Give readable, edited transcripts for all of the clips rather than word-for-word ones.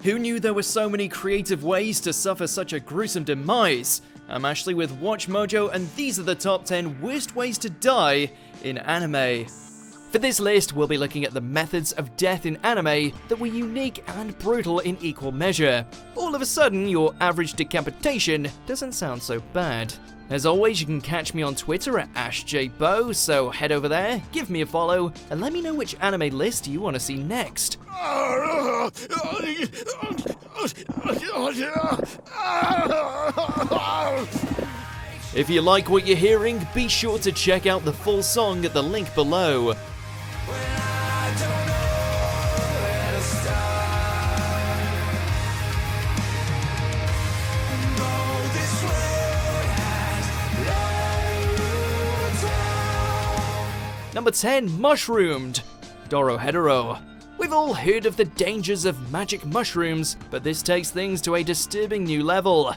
Who knew there were so many creative ways to suffer such a gruesome demise? I'm Ashley with WatchMojo, and these are the top 10 worst ways to die in anime. For this list, we'll be looking at the methods of death in anime that were unique and brutal in equal measure. All of a sudden, your average decapitation doesn't sound so bad. As always, you can catch me on Twitter at AshJBo, so head over there, give me a follow, and let me know which anime list you want to see next. If you like what you're hearing, be sure to check out the full song at the link below. Number 10, Mushroomed. Dorohedoro. We've all heard of the dangers of magic mushrooms, but this takes things to a disturbing new level.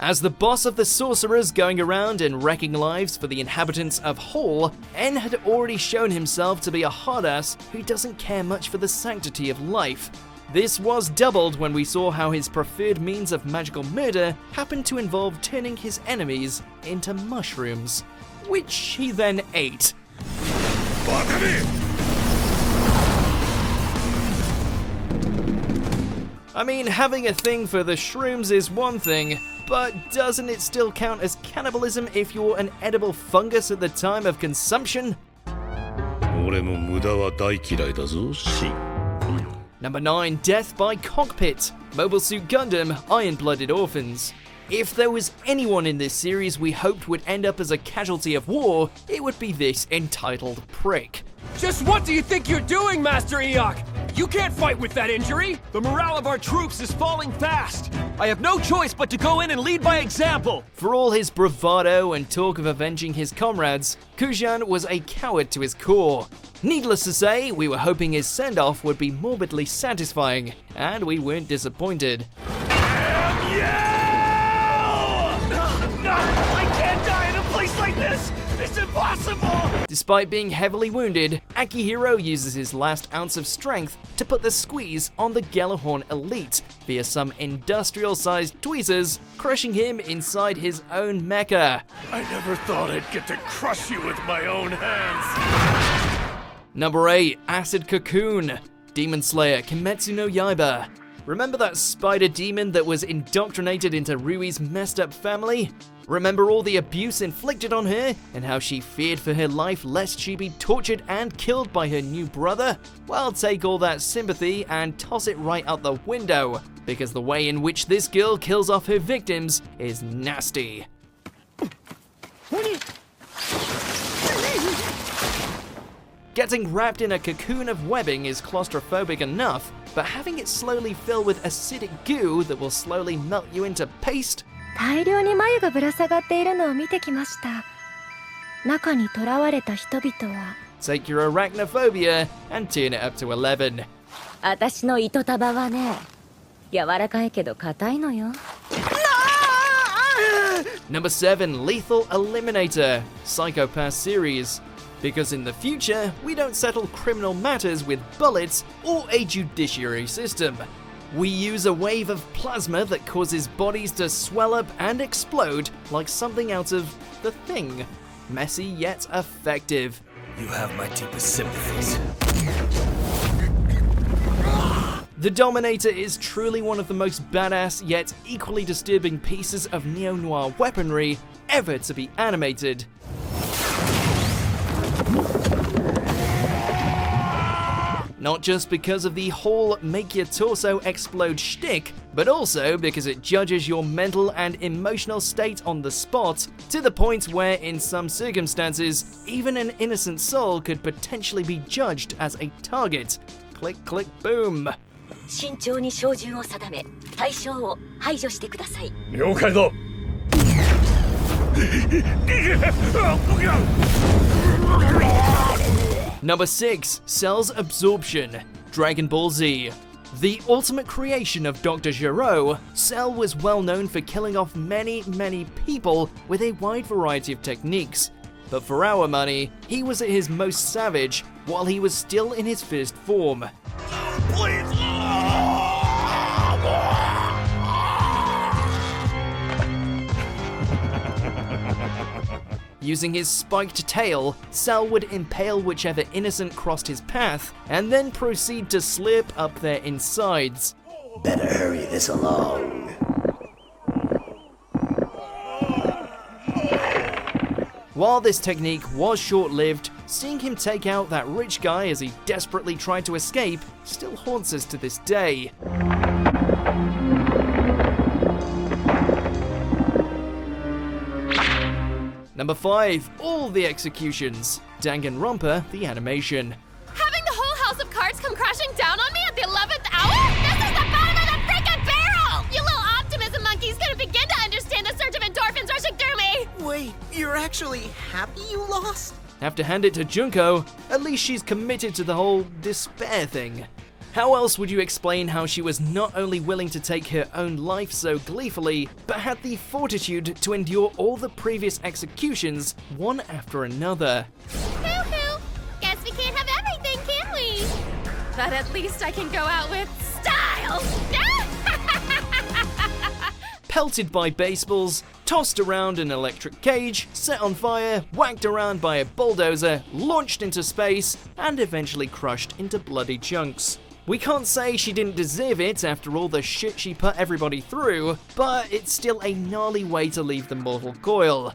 As the boss of the sorcerers going around and wrecking lives for the inhabitants of Hall, En had already shown himself to be a hard-ass who doesn't care much for the sanctity of life. This was doubled when we saw how his preferred means of magical murder happened to involve turning his enemies into mushrooms, which he then ate. I mean, having a thing for the shrooms is one thing, but doesn't it still count as cannibalism if you're an edible fungus at the time of consumption? Number 9, Death by Cockpit. Mobile Suit Gundam, Iron-Blooded Orphans. If there was anyone in this series we hoped would end up as a casualty of war, it would be this entitled prick. Just what do you think you're doing, Master Eok? You can't fight with that injury! The morale of our troops is falling fast! I have no choice but to go in and lead by example! For all his bravado and talk of avenging his comrades, Kujan was a coward to his core. Needless to say, we were hoping his send-off would be morbidly satisfying, and we weren't disappointed. I can't die in a place like this! It's impossible! Despite being heavily wounded, Akihiro uses his last ounce of strength to put the squeeze on the Gjallarhorn elite via some industrial-sized tweezers, crushing him inside his own mecha. I never thought I'd get to crush you with my own hands. Number 8, Acid Cocoon. Demon Slayer Kimetsu no Yaiba. Remember that spider demon that was indoctrinated into Rui's messed up family? Remember all the abuse inflicted on her, and how she feared for her life lest she be tortured and killed by her new brother? Well, take all that sympathy and toss it right out the window, because the way in which this girl kills off her victims is nasty. Getting wrapped in a cocoon of webbing is claustrophobic enough, but having it slowly fill with acidic goo that will slowly melt you into paste? Take your arachnophobia and turn it up to 11. Number 7, Lethal Eliminator, Psychopath series. Because in the future, we don't settle criminal matters with bullets or a judiciary system. We use a wave of plasma that causes bodies to swell up and explode like something out of The Thing. Messy yet effective. You have my deepest sympathies. The Dominator is truly one of the most badass yet equally disturbing pieces of neo-noir weaponry ever to be animated. Not just because of the whole make your torso explode shtick, but also because it judges your mental and emotional state on the spot, to the point where in some circumstances, even an innocent soul could potentially be judged as a target. Click, click, boom. Number 6, Cell's Absorption, Dragon Ball Z. The ultimate creation of Dr. Gero, Cell was well known for killing off many people with a wide variety of techniques. But for our money, he was at his most savage while he was still in his first form. please! Using his spiked tail, Sal would impale whichever innocent crossed his path, and then proceed to slip up their insides. Better hurry this along. While this technique was short-lived, seeing him take out that rich guy as he desperately tried to escape still haunts us to this day. Number 5. All the executions. Danganronpa, the animation. Having the whole house of cards come crashing down on me at the 11th hour? This is the bottom of the freaking barrel! You little optimism monkey's gonna begin to understand the surge of endorphins rushing through me! Wait, you're actually happy you lost? Have to hand it to Junko, at least she's committed to the whole despair thing. How else would you explain how she was not only willing to take her own life so gleefully, but had the fortitude to endure all the previous executions, one after another? Hoo-hoo! Guess we can't have everything, can we? But at least I can go out with style! Pelted by baseballs, tossed around an electric cage, set on fire, whacked around by a bulldozer, launched into space, and eventually crushed into bloody chunks. We can't say she didn't deserve it after all the shit she put everybody through, but it's still a gnarly way to leave the mortal coil.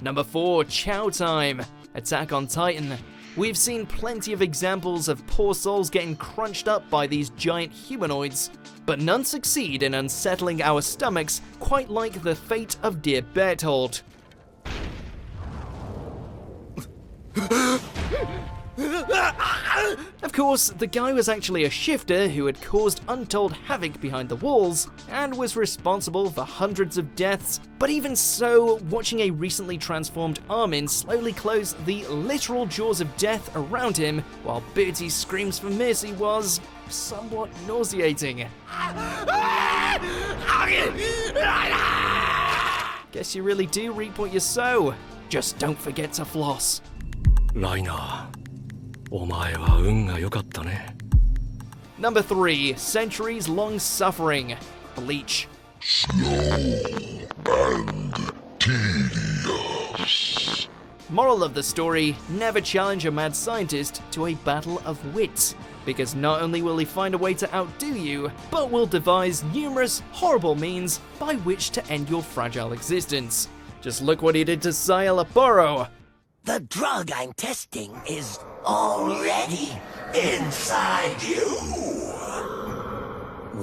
Number 4, Chow Time. Attack on Titan. We've seen plenty of examples of poor souls getting crunched up by these giant humanoids, but none succeed in unsettling our stomachs quite like the fate of dear Berthold. Of course, the guy was actually a shifter who had caused untold havoc behind the walls and was responsible for hundreds of deaths, but even so, watching a recently transformed Armin slowly close the literal jaws of death around him while Bertie screams for mercy was somewhat nauseating. Guess you really do reap what you sow. Just don't forget to floss. ライナー、お前は運が良かったね。 Number 3, centuries-long suffering. Bleach. Moral of the story, never challenge a mad scientist to a battle of wits, because not only will he find a way to outdo you, but will devise numerous horrible means by which to end your fragile existence. Just look what he did to Saya Laporo. The drug I'm testing is already inside you.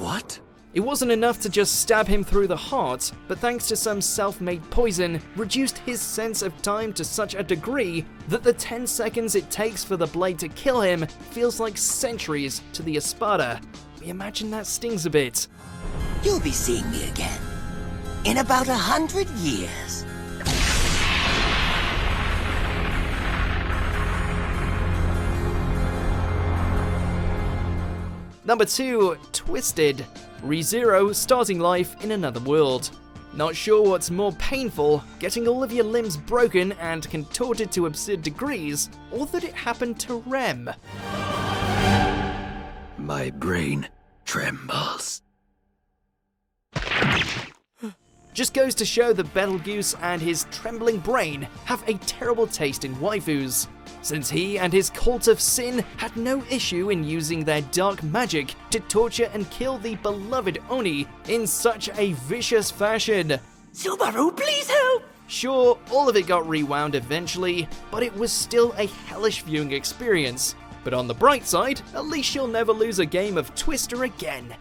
What? It wasn't enough to just stab him through the heart, but thanks to some self-made poison, reduced his sense of time to such a degree that the 10 seconds it takes for the blade to kill him feels like centuries to the Espada. We imagine that stings a bit. You'll be seeing me again in about 100 years. Number 2, Twisted. ReZero starting life in another world. Not sure what's more painful, getting all of your limbs broken and contorted to absurd degrees, or that it happened to Rem. My brain trembles. Just goes to show that Betelgeuse and his trembling brain have a terrible taste in waifus, since he and his cult of sin had no issue in using their dark magic to torture and kill the beloved Oni in such a vicious fashion. Subaru, please help! Sure, all of it got rewound eventually, but it was still a hellish viewing experience. But on the bright side, at least you'll never lose a game of Twister again.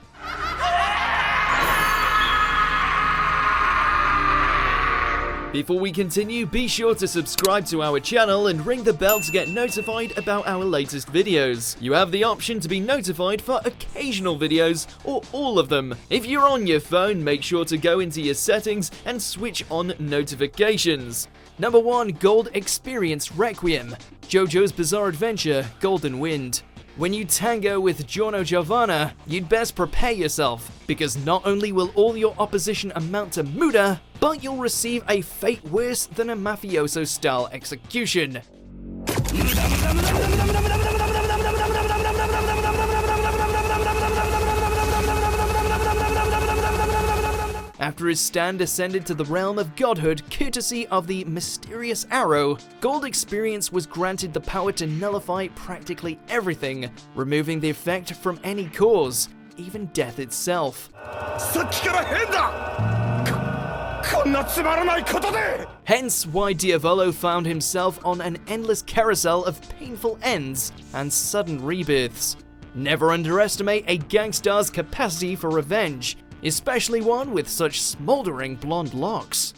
Before we continue, be sure to subscribe to our channel and ring the bell to get notified about our latest videos. You have the option to be notified for occasional videos or all of them. If you're on your phone, make sure to go into your settings and switch on notifications. Number 1, Gold Experience Requiem. JoJo's Bizarre Adventure, Golden Wind. When you tango with Giorno Giovanna, you'd best prepare yourself, because not only will all your opposition amount to Muda, but you'll receive a fate worse than a mafioso-style execution. After his stand ascended to the realm of godhood courtesy of the mysterious arrow, Gold Experience was granted the power to nullify practically everything, removing the effect from any cause, even death itself. Hence why Diavolo found himself on an endless carousel of painful ends and sudden rebirths. Never underestimate a gangstar's capacity for revenge, especially one with such smoldering blonde locks.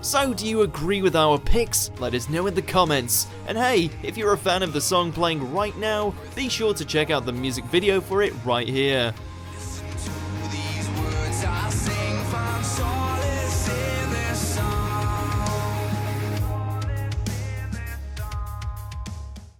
So do you agree with our picks? Let us know in the comments. And hey, if you're a fan of the song playing right now, be sure to check out the music video for it right here.